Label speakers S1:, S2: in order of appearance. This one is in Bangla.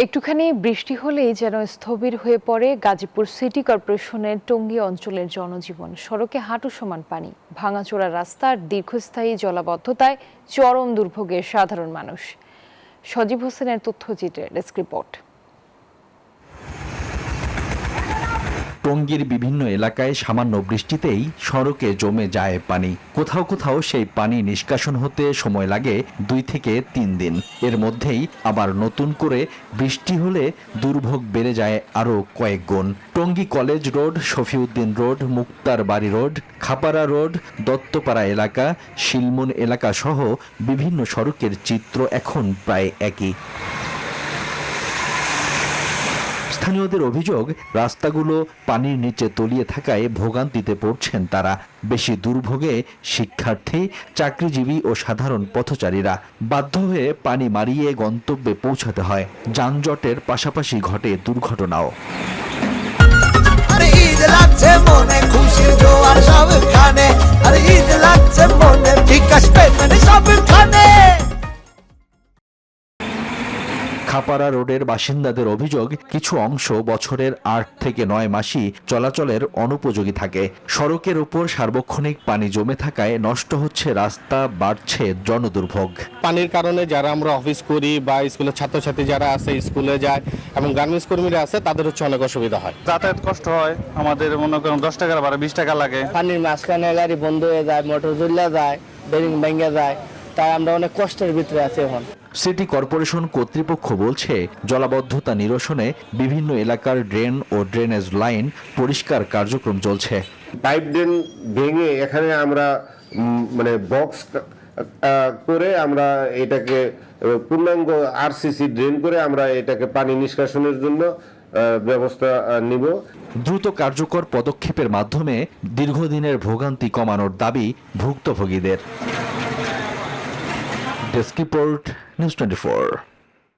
S1: একটুখানি বৃষ্টি হলেই যেন স্থবির হয়ে পড়ে গাজীপুর সিটি কর্পোরেশনের টঙ্গী অঞ্চলের জনজীবন। সড়কে হাঁটু সমান পানি, ভাঙাচোরা রাস্তার দীর্ঘস্থায়ী জলাবদ্ধতায় চরম দুর্ভোগে সাধারণ মানুষ। সজীব হোসেনের তথ্যচিত্রে ডেস্ক রিপোর্ট।
S2: টঙ্গীর বিভিন্ন এলাকায় সামান্য বৃষ্টিতেই সড়কে জমে যায় পানি। কোথাও কোথাও সেই পানি নিষ্কাশন হতে সময় লাগে 2 থেকে 3 দিন। এর মধ্যেই আবার নতুন করে বৃষ্টি হলে দুর্ভোগ বেড়ে যায় আরও কয়েক গুণ। Tongi college road, Shafiuddin road, Muktar Bari road, Khapara road, Duttapara এলাকা, শিলমুন এলাকা সহ বিভিন্ন সড়কের চিত্র এখন প্রায় একই। স্থানীয়দের অভিযোগ, রাস্তাগুলো পানির নিচে তলিয়ে থাকায় ভোগান্তিতে পড়ছেন তারা। বেশি দুর্ভোগে শিক্ষার্থী, চাকরিজীবী ও সাধারণ পথচারীরা। বাধ্য হয়ে পানি মারিয়ে গন্তব্যে পৌঁছাতে হয়। যানজটের পাশাপাশি ঘটে দুর্ঘটনাও। খাপাড়া রোডের বাসিন্দাদের অভিযোগ, কিছু অংশ বছরের 8 থেকে 9 মাসই চলাচলের অনুপযোগী থাকে। সড়কের উপর সার্বক্ষণিক পানি জমে থাকায় নষ্ট হচ্ছে রাস্তা, বাড়ছে জনদুর্ভোগ।
S3: পানির কারণে যারা আমরা অফিস করি বা স্কুলের ছাত্রছাত্রী যারা আছে স্কুলে যায় এবং গার্মেন্টস কর্মীরা আছে তাদের হচ্ছে অনেক অসুবিধা হয়।
S4: যাতায়াত কষ্ট হয়, আমাদের মনে করেন 10 টাকার ভাড়া 20 টাকা লাগে।
S5: পানির মাঝখানে গাড়ি বন্ধ হয়ে যায়, মোটর জ্বলে যায়, বেরিং ভেঙে যায়, তাই আমরা অনেক কষ্টের ভিতরে আছি এখন।
S2: সিটি কর্পোরেশন কর্তৃপক্ষ বলছে, জলাবদ্ধতা নিরসনে বিভিন্ন এলাকার ড্রেন ও ড্রেনেজ লাইন পরিষ্কার কার্যক্রম চলছে।
S6: পাইপ ড্রেন ভেঙে এখানে আমরা বক্স করে আমরা এটাকে পূর্ণাঙ্গ আরসিসি ড্রেন করে আমরা এটাকে পানি নিষ্কাশনের জন্য ব্যবস্থা নিব।
S2: দ্রুত কার্যকর পদক্ষেপের মাধ্যমে দীর্ঘদিনের ভোগান্তি কমানোর দাবি ভুক্তভোগীদের। Desk report, news 24।